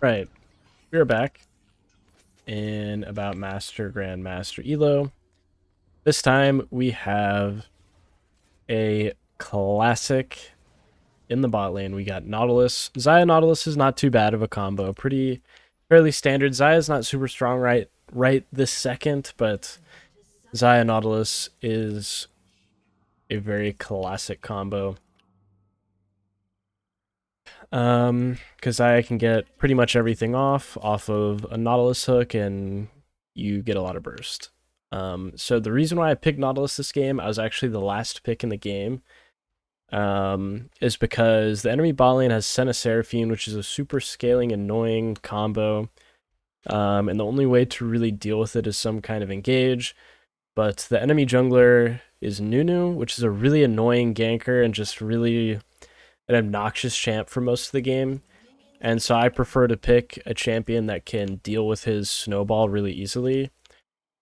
Right, we're back in about Master Grandmaster Elo. This time we have a classic in the bot lane. We got Nautilus. Xayah Nautilus is not too bad of a combo. Fairly standard. Xayah's not super strong right this second, but Xayah Nautilus is a very classic combo. Because Xayah can get pretty much everything off of a Nautilus hook, and you get a lot of burst. So the reason why I picked Nautilus this game, I was actually the last pick in the game, is because the enemy bot lane has Senna Seraphine, which is a super scaling, annoying combo. And the only way to really deal with it is some kind of engage. But the enemy jungler is Nunu, which is a really annoying ganker and just really an obnoxious champ for most of the game. And so I prefer to pick a champion that can deal with his snowball really easily.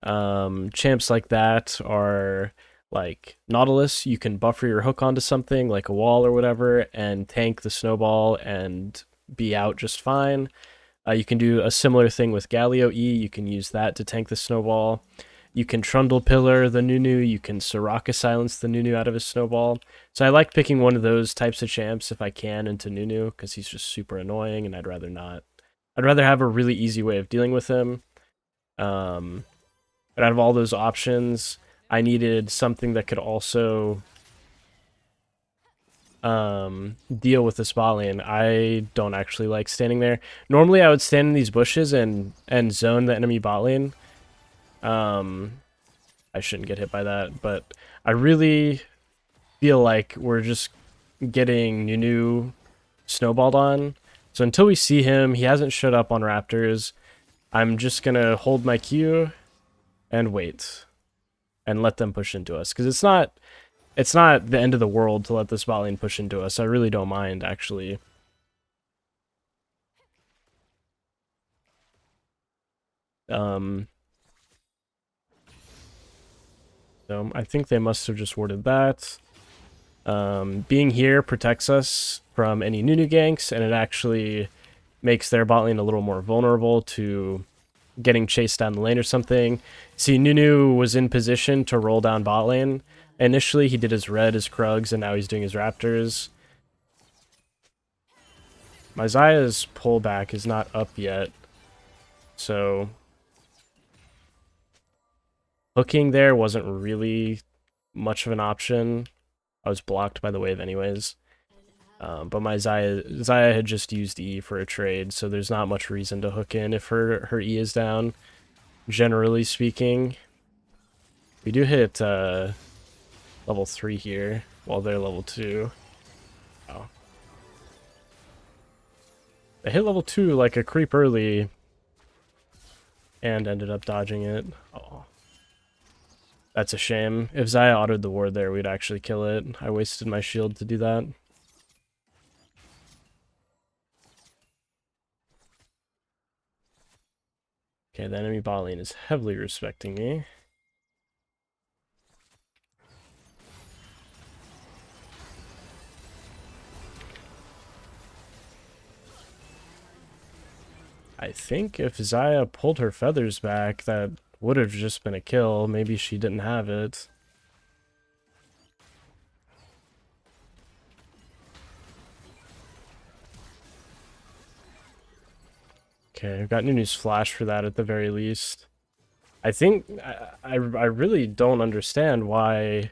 Champs like that are like Nautilus. You can buffer your hook onto something like a wall or whatever and tank the snowball and be out just fine. You can do a similar thing with Galio E. You can use that to tank the snowball. You can Trundle Pillar the Nunu. You can Soraka silence the Nunu out of his snowball. So I like picking one of those types of champs if I can into Nunu because he's just super annoying and I'd rather not. I'd rather have a really easy way of dealing with him. But out of all those options, I needed something that could also deal with this bot lane. I don't actually like standing there. Normally I would stand in these bushes and zone the enemy bot lane. I shouldn't get hit by that, but I really feel like we're just getting Nunu snowballed on. So until we see him, he hasn't showed up on Raptors. I'm just gonna hold my Q and wait and let them push into us, because it's not the end of the world to let this bot lane push into us. I really don't mind, actually. So I think they must have just warded that. Being here protects us from any Nunu ganks, and it actually makes their bot lane a little more vulnerable to getting chased down the lane or something. See, Nunu was in position to roll down bot lane. Initially, he did his red, his Krugs, and now he's doing his Raptors. My Xayah's pullback is not up yet, so hooking there wasn't really much of an option. I was blocked by the wave anyways. But my Xayah had just used E for a trade, so there's not much reason to hook in if her E is down, generally speaking. We do hit level 3 here, while they're level 2. Oh. They hit level 2 like a creep early, and ended up dodging it. Oh. That's a shame. If Xayah autoed the ward there, we'd actually kill it. I wasted my shield to do that. Okay, the enemy bot lane is heavily respecting me. I think if Xayah pulled her feathers back, that would have just been a kill. Maybe she didn't have it. Okay, I've got Nunu's flash for that at the very least. I think I really don't understand why,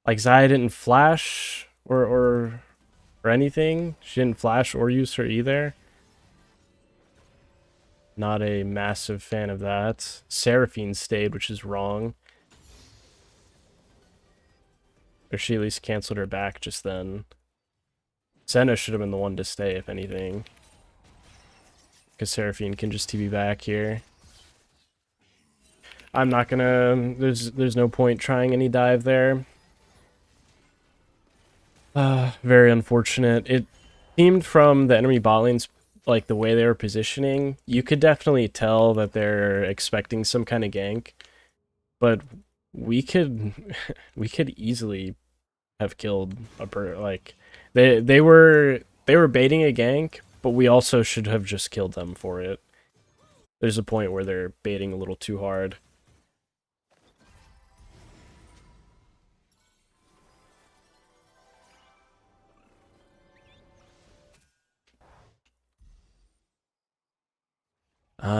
like, Xayah didn't flash or anything. She didn't flash or use her either. Not a massive fan of that. Seraphine stayed, which is wrong. Or she at least canceled her back just then. Senna should have been the one to stay, if anything. Because Seraphine can just TB back here. I'm not gonna... There's no point trying any dive there. Very unfortunate. It seemed from the enemy bot lanes, like the way they were positioning, you could definitely tell that they're expecting some kind of gank. But we could easily have killed a bird. Like they were baiting a gank, But we also should have just killed them for it. There's a point where they're baiting a little too hard.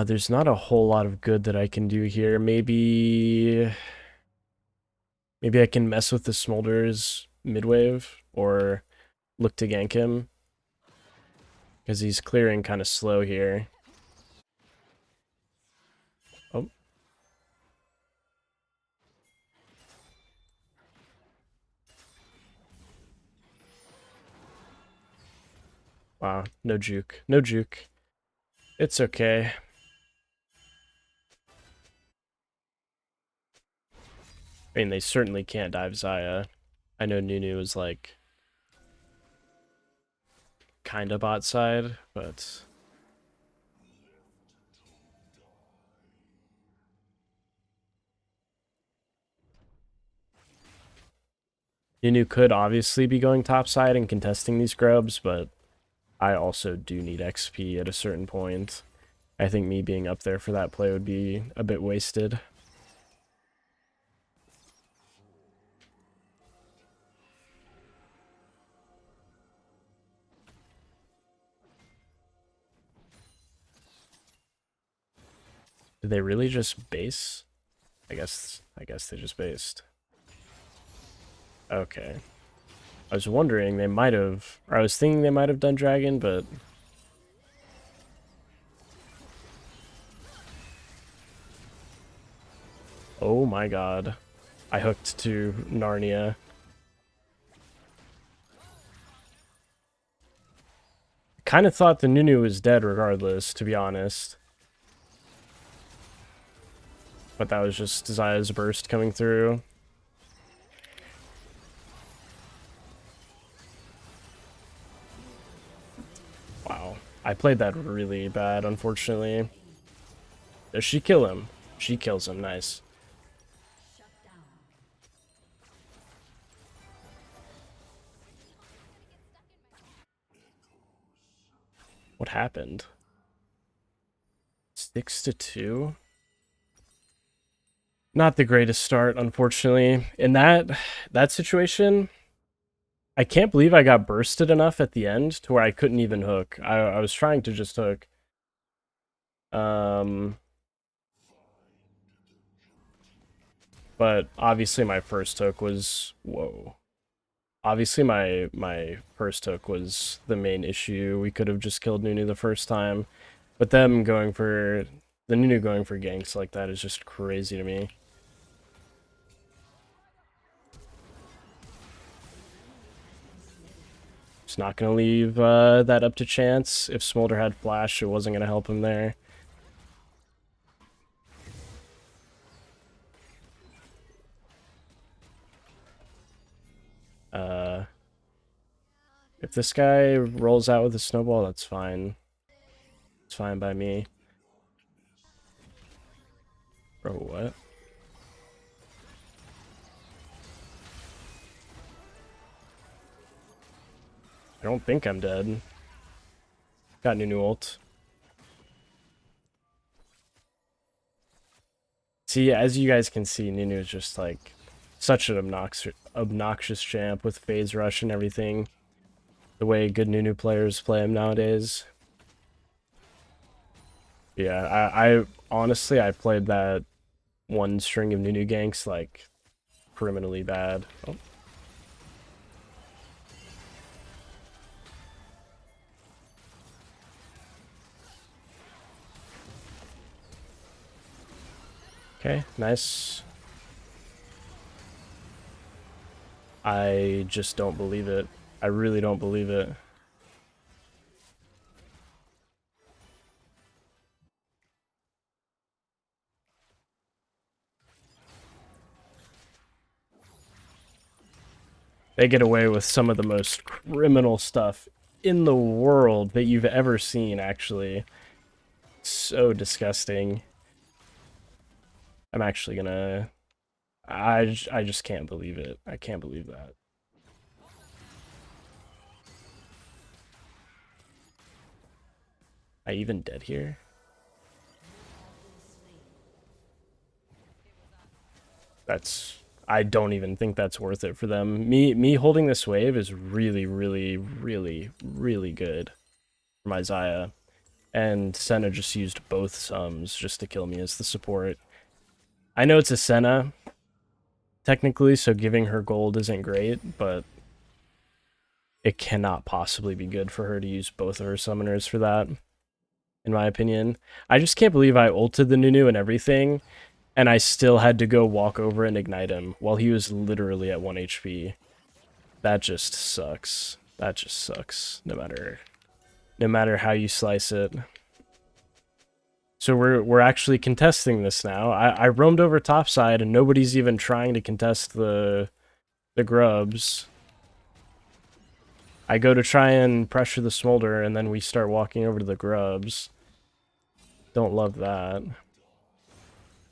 There's not a whole lot of good that I can do here. Maybe I can mess with the Smolders midwave or look to gank him because he's clearing kind of slow here. Oh. Wow, no juke. No juke. It's okay. I mean, they certainly can't dive Zaya. I know Nunu is like kind of bot side, but Nunu could obviously be going top side and contesting these grubs, but I also do need XP at a certain point. I think me being up there for that play would be a bit wasted. Did they really just base? I guess they just based. Okay. I was wondering they might have, or I was thinking they might have done dragon, but oh my god. I hooked to Narnia. Kind of thought the Nunu was dead regardless, to be honest. But that was just Zaya's burst coming through. Wow. I played that really bad, unfortunately. Does she kill him? She kills him, nice. What happened? 6-2? Not the greatest start, unfortunately. In that situation, I can't believe I got bursted enough at the end to where I couldn't even hook. I was trying to just hook. But obviously my first hook was whoa. Obviously my first hook was the main issue. We could have just killed Nunu the first time. But them going for the Nunu going for ganks like that is just crazy to me. Just not gonna leave that up to chance. If Smolder had flash, it wasn't gonna help him there. If this guy rolls out with a snowball, that's fine. It's fine by me. Bro, what? I don't think I'm dead. Got Nunu ult. See, as you guys can see, Nunu is just like such an obnoxious champ with phase rush and everything. The way good Nunu players play him nowadays. Yeah, I honestly I played that one string of Nunu ganks like criminally bad. Oh. Okay, nice. I just don't believe it. I really don't believe it. They get away with some of the most criminal stuff in the world that you've ever seen, actually. So disgusting. I'm actually gonna... I just can't believe it. I can't believe that. I even dead here? I don't even think that's worth it for them. Me holding this wave is really, really, really, really good for my Xayah. And Senna just used both sums just to kill me as the support. I know it's a Senna, technically, so giving her gold isn't great, but it cannot possibly be good for her to use both of her summoners for that, in my opinion. I just can't believe I ulted the Nunu and everything, and I still had to go walk over and ignite him while he was literally at 1 HP. That just sucks. That just sucks, no matter how you slice it. So we're actually contesting this now. I roamed over topside and nobody's even trying to contest the grubs. I go to try and pressure the smolder and then we start walking over to the grubs. Don't love that.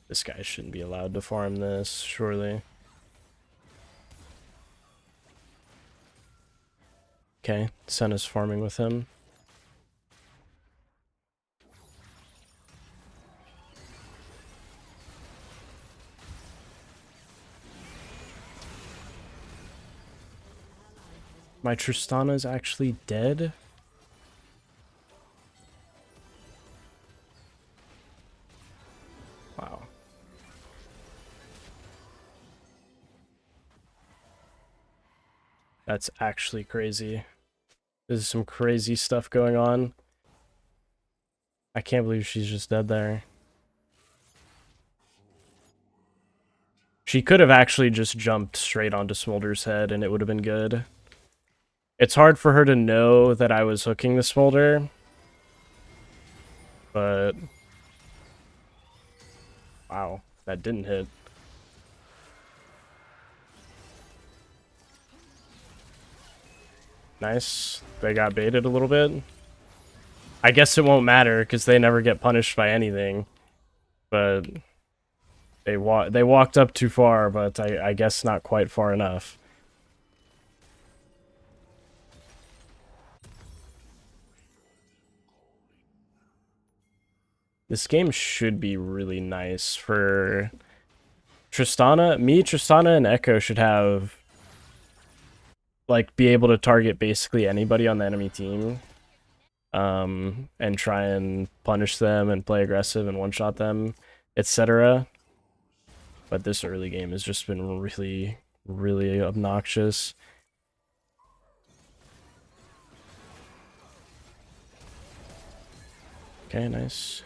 This guy shouldn't be allowed to farm this, surely. Okay, Senna's farming with him. My Tristana is actually dead? Wow. That's actually crazy. There's some crazy stuff going on. I can't believe she's just dead there. She could have actually just jumped straight onto Smolder's head and it would have been good. It's hard for her to know that I was hooking the Smolder, but wow, that didn't hit. Nice. They got baited a little bit. I guess it won't matter because they never get punished by anything, but they walked up too far, but I guess not quite far enough. This game should be really nice for Tristana. Tristana, and Echo should have, like, be able to target basically anybody on the enemy team. And try and punish them and play aggressive and one-shot them, etc. But this early game has just been really, really obnoxious. Okay, nice.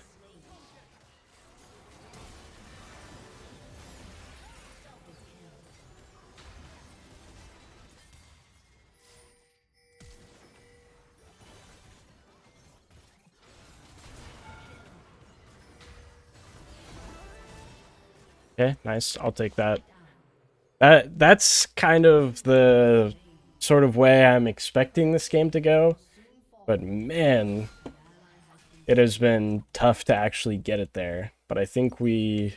Okay, nice. I'll take that. That's kind of the sort of way I'm expecting this game to go. But man, it has been tough to actually get it there. But I think we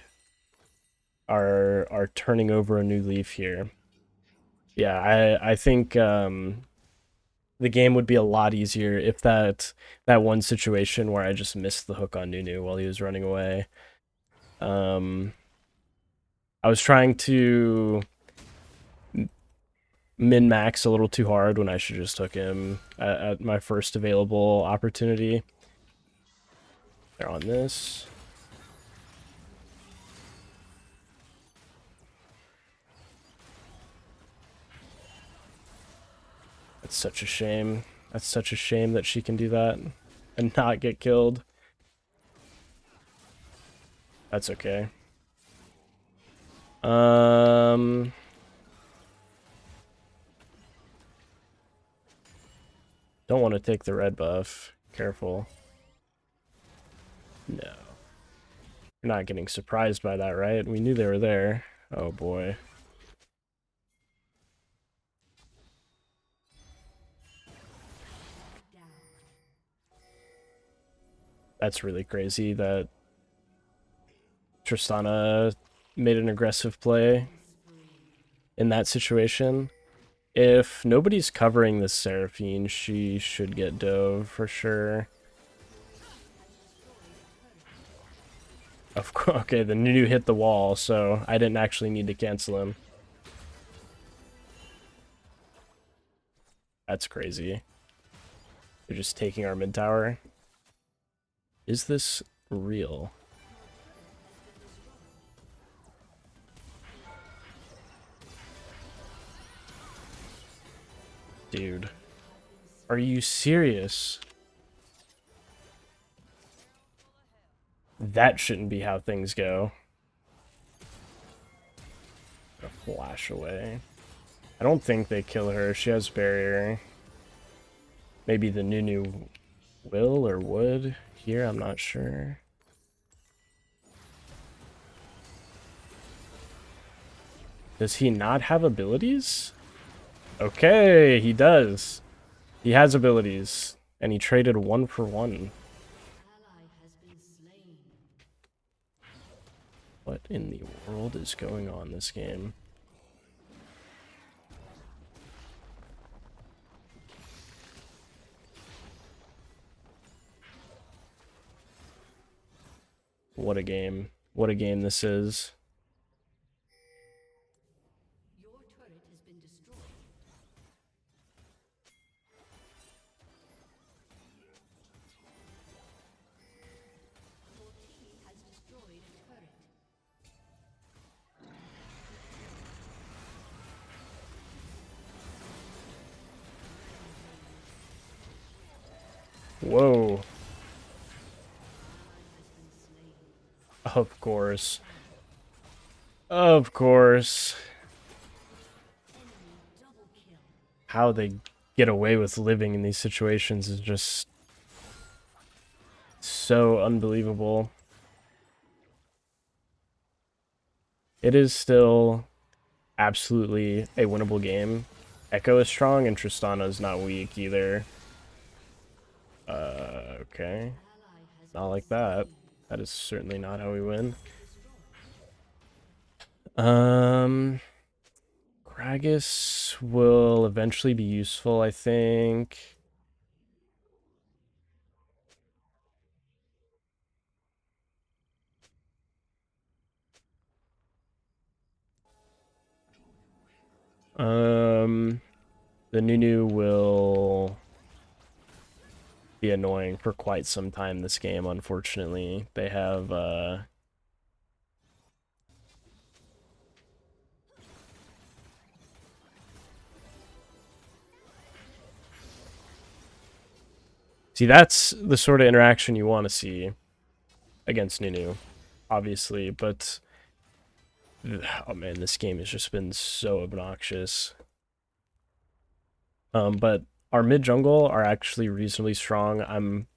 are turning over a new leaf here. Yeah, I think the game would be a lot easier if that one situation where I just missed the hook on Nunu while he was running away. I was trying to min-max a little too hard when I should just took him at my first available opportunity. They're on this. That's such a shame. That's such a shame that she can do that and not get killed. That's okay. Don't want to take the red buff. Careful. No. You're not getting surprised by that, right? We knew they were there. Oh boy. That's really crazy that Tristana made an aggressive play in that situation. If nobody's covering this Seraphine, she should get dove for sure. Of course, okay, the Nunu hit the wall, so I didn't actually need to cancel him. That's crazy. They're just taking our mid tower. Is this real? Dude. Are you serious? That shouldn't be how things go. Flash away. I don't think they kill her. She has barrier. Maybe the Nunu will or would here. I'm not sure. Does he not have abilities? Okay, he does. He has abilities. And he traded 1 for 1. What in the world is going on this game? What a game. What a game this is. Your turret has been destroyed. Your team has destroyed a turret. Whoa. Of course. Of course. How they get away with living in these situations is just so unbelievable. It is still absolutely a winnable game. Echo is strong and Tristana is not weak either. Okay. Not like that. That is certainly not how we win. Gragas will eventually be useful, I think. The Nunu will be annoying for quite some time this game, unfortunately. They have, See, that's the sort of interaction you want to see against Nunu, obviously, but... Oh man, this game has just been so obnoxious. But our mid jungle are actually reasonably strong. I'm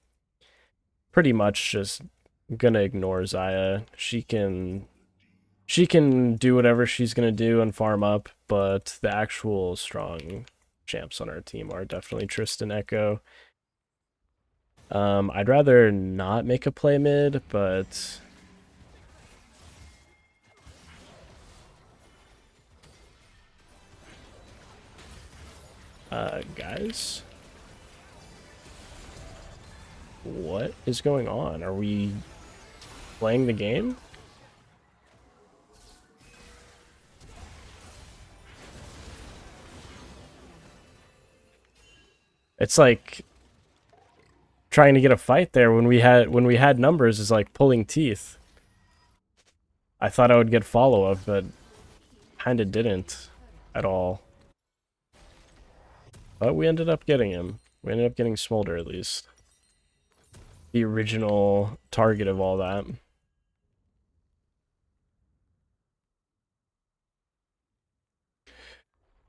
pretty much just gonna ignore Xayah. She can do whatever she's gonna do and farm up, but the actual strong champs on our team are definitely Tristan, Echo. I'd rather not make a play mid, but guys, what is going on? Are we playing the game? It's like trying to get a fight there when we had numbers is like pulling teeth. I thought I would get follow-up, but kinda didn't at all. But we ended up getting him. We ended up getting Smolder at least. The original target of all that.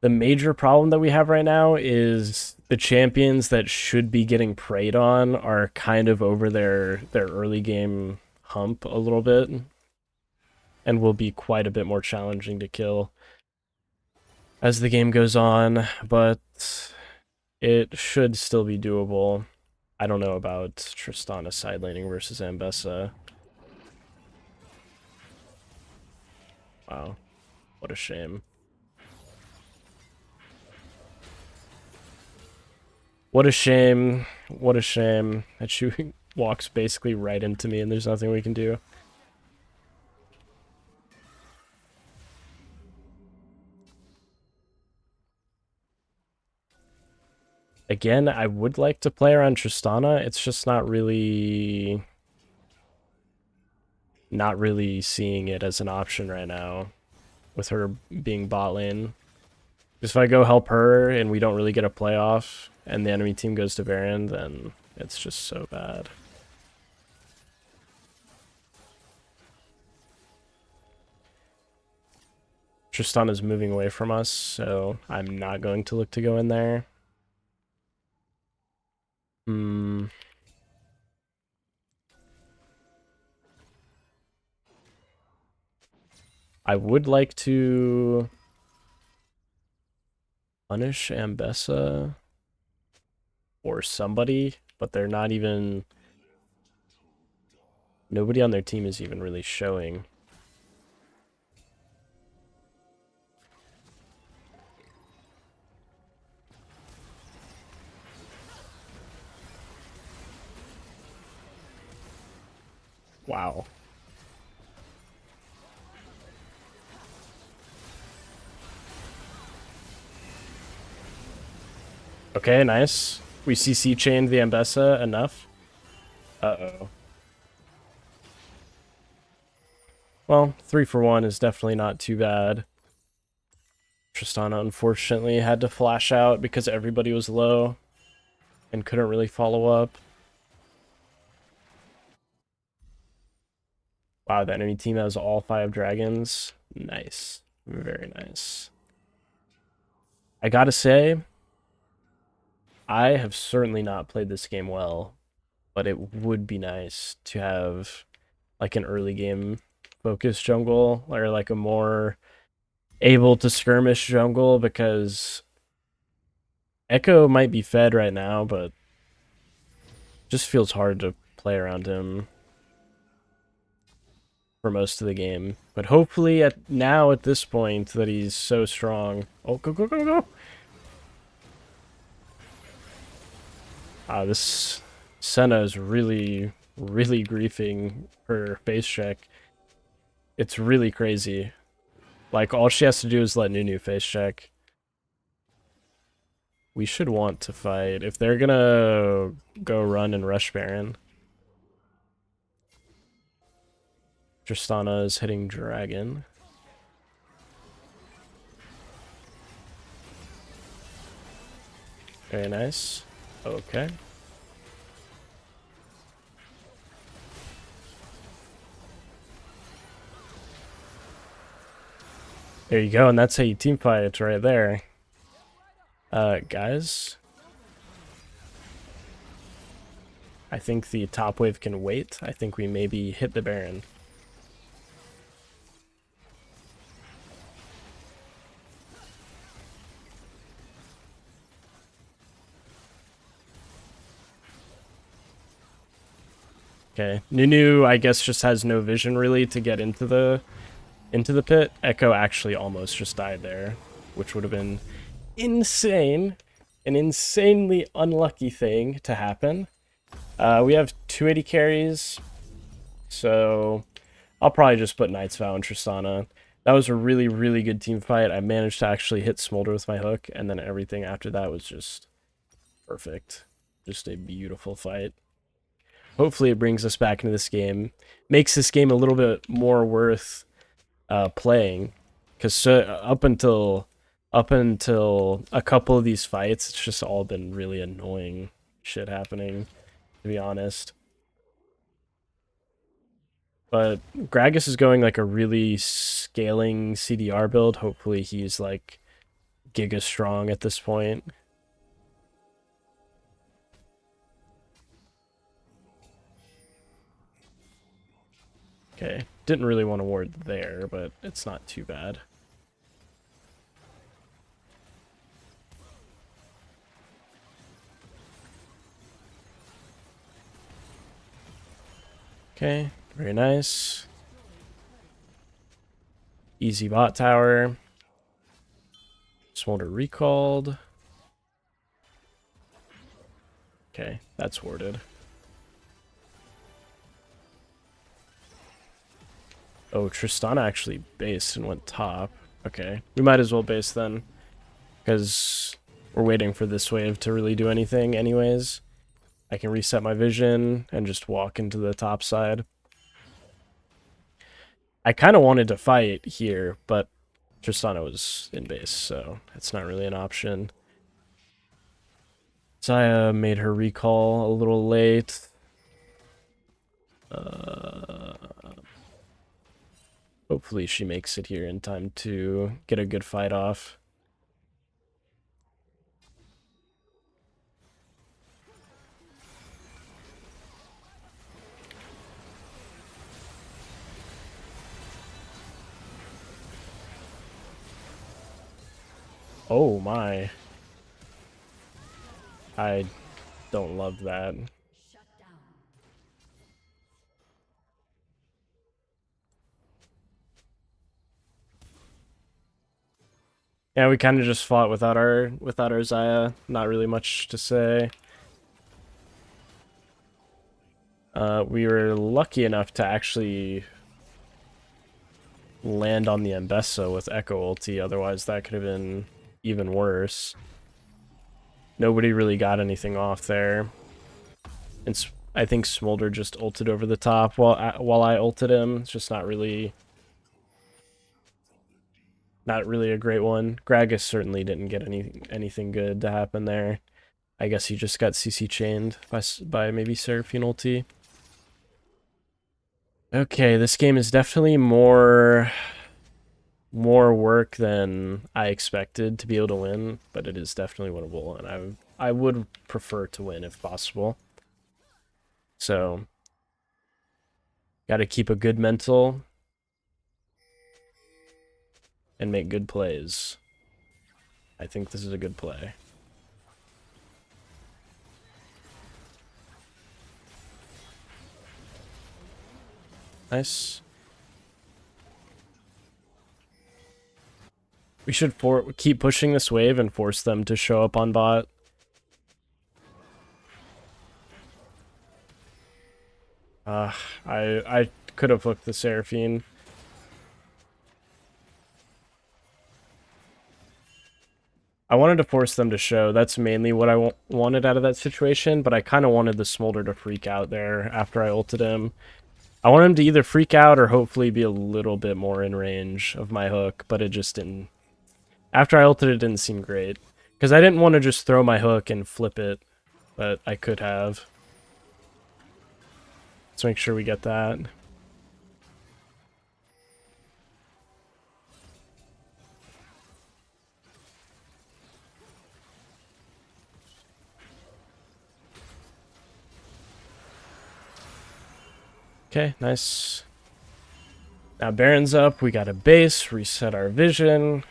The major problem that we have right now is the champions that should be getting preyed on are kind of over their early game hump a little bit and will be quite a bit more challenging to kill as the game goes on, but it should still be doable. I don't know about Tristana side laning versus Ambessa. Wow, what a shame. What a shame. What a shame that she walks basically right into me and there's nothing we can do. Again, I would like to play around Tristana. It's just not really seeing it as an option right now with her being bot lane. Because if I go help her and we don't really get a playoff and the enemy team goes to Baron, then it's just so bad. Tristan is moving away from us, so I'm not going to look to go in there. I would like to punish Ambessa or somebody, but they're not even... Nobody on their team is even really showing. Wow. Okay, nice. We CC chained the Ambessa enough. Uh-oh. Well, 3 for 1 is definitely not too bad. Tristana unfortunately had to flash out because everybody was low and couldn't really follow up. Wow, the enemy team has all 5 dragons. Nice. Very nice. I gotta say, I have certainly not played this game well, but it would be nice to have like an early game focused jungle or like a more able to skirmish jungle, because Echo might be fed right now, but just feels hard to play around him for most of the game. But hopefully at this point that he's so strong. Oh, go, go, go, go! This Senna is really, really griefing her face check. It's really crazy. Like, all she has to do is let Nunu face check. We should want to fight. If they're gonna go run and rush Baron. Tristana is hitting Dragon. Very nice. Okay. There you go, and that's how you team fight right there. Guys. I think the top wave can wait. I think we maybe hit the Baron. Okay, Nunu, I guess, just has no vision really to get into the pit. Echo actually almost just died there, which would have been insane. An insanely unlucky thing to happen. We have 280 carries, so I'll probably just put Knight's Vow and Tristana. That was a really, really good team fight. I managed to actually hit Smolder with my hook, and then everything after that was just perfect. Just a beautiful fight. Hopefully it brings us back into this game. Makes this game a little bit more worth playing. Because up until a couple of these fights, it's just all been really annoying shit happening, to be honest. But Gragas is going like a really scaling CDR build. Hopefully he's like giga strong at this point. Okay, didn't really want to ward there, but it's not too bad. Okay, very nice. Easy bot tower. Smolder recalled. Okay, that's warded. Oh, Tristana actually based and went top. Okay, we might as well base then, because we're waiting for this wave to really do anything anyways. I can reset my vision and just walk into the top side. I kind of wanted to fight here, but Tristana was in base, so it's not really an option. Zaya made her recall a little late. Hopefully she makes it here in time to get a good fight off. Oh my. I don't love that. Shut down. Yeah, we kind of just fought without our Zaya. Not really much to say. We were lucky enough to actually land on the Mbessa with Echo ulti, otherwise that could have been even worse. Nobody really got anything off there. And I think Smolder just ulted over the top while I ulted him. It's just not really a great one. Gragas certainly didn't get anything good to happen there. I guess he just got CC chained by maybe Seraphine ulti. Okay, this game is definitely more work than I expected to be able to win, but it is definitely winnable, and I would prefer to win if possible. So, got to keep a good mental and make good plays. I think this is a good play. Nice. We should keep pushing this wave and force them to show up on bot. I could have hooked the Seraphine. I wanted to force them to show. That's mainly what I wanted out of that situation, but I kind of wanted the Smolder to freak out there after I ulted him. I want him to either freak out or hopefully be a little bit more in range of my hook, but it just didn't. After I ulted, it didn't seem great. Because I didn't want to just throw my hook and flip it, but I could have. Let's make sure we get that. Okay, nice. Now Baron's up, we got a base, reset our vision.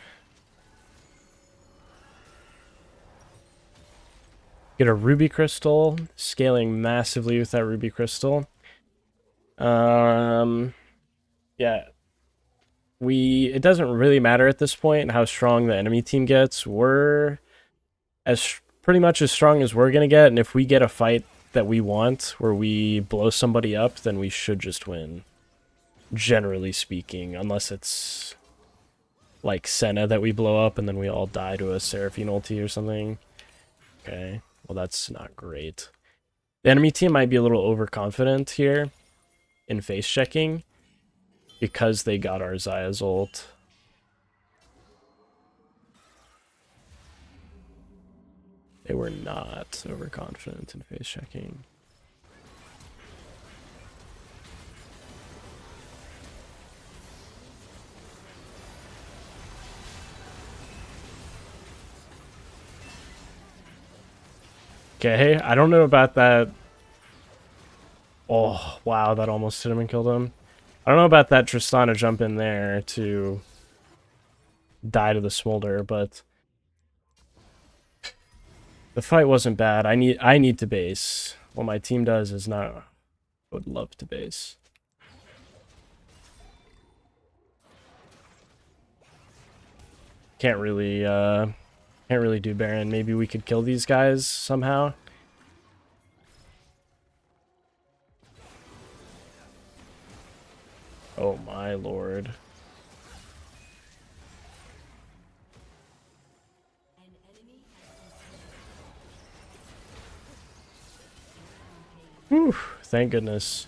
Get a ruby crystal, scaling massively with that ruby crystal. Yeah. It doesn't really matter at this point how strong the enemy team gets. We're pretty much as strong as we're gonna get, and if we get a fight that we want, where we blow somebody up, then we should just win. Generally speaking, unless it's like Senna that we blow up and then we all die to a Seraphine ulti or something. Okay, well that's not great. The enemy team might be a little overconfident here in face checking because they got our Zaya's ult. They were not overconfident in face checking. Okay, I don't know about that. Oh, wow, that almost hit him and killed him. I don't know about that Tristana jump in there to die to the Smolder, but the fight wasn't bad. I need to base. What my team does is not. I would love to base. Can't really do Baron. Maybe we could kill these guys somehow. Oh my lord. An enemy has Whew, thank goodness.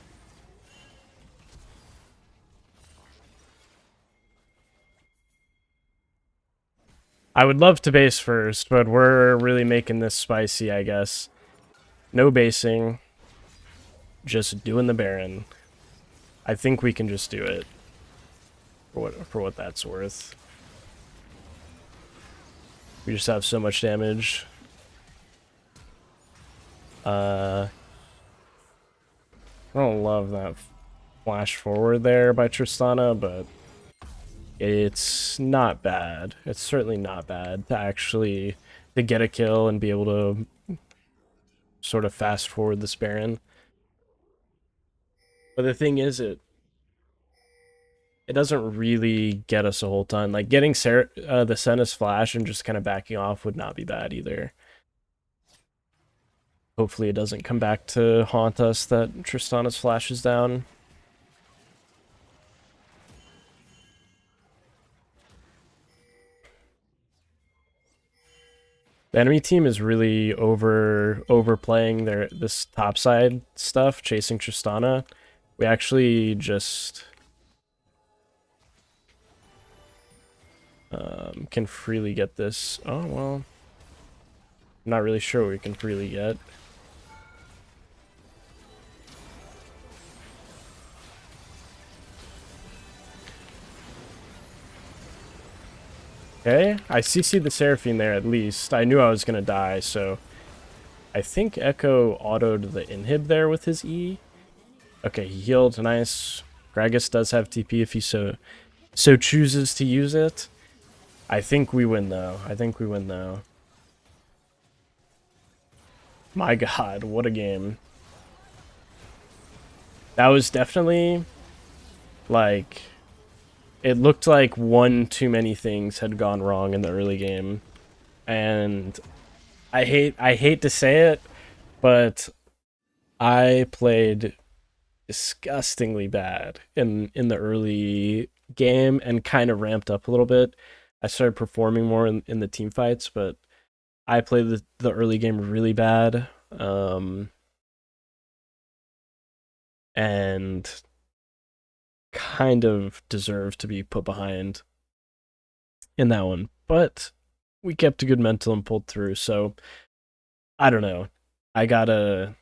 I would love to base first, but we're really making this spicy, I guess. No basing. Just doing the Baron. I think we can just do it. For what that's worth. We just have so much damage. I don't love that flash forward there by Tristana, but it's not bad. It's certainly not bad to actually to get a kill and be able to sort of fast forward this Baron. But the thing is, it doesn't really get us a whole ton. Like getting the Senna's flash and just kind of backing off would not be bad either. Hopefully it doesn't come back to haunt us that Tristana's flash is down. The enemy team is really overplaying this topside stuff, chasing Tristana. We actually just can freely get this. Oh well, I'm not really sure what we can freely get. Okay, I CC'd the Seraphine there at least. I knew I was gonna die, so I think Echo autoed the inhib there with his E. Okay, he healed, nice. Gragas does have TP if he so chooses to use it. I think we win though. I think we win though. My god, what a game. That was definitely like it looked like one too many things had gone wrong in the early game. And I hate to say it, but I played disgustingly bad in the early game and kind of ramped up a little bit. I started performing more in the team fights, but I played the early game really bad. And kind of deserved to be put behind in that one. But we kept a good mental and pulled through, so I don't know. I gotta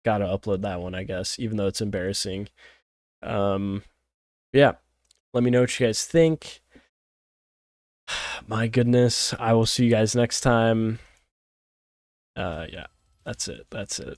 upload that one, I guess, even though it's embarrassing. Yeah. Let me know what you guys think. My goodness. I will see you guys next time. Yeah, that's it. That's it.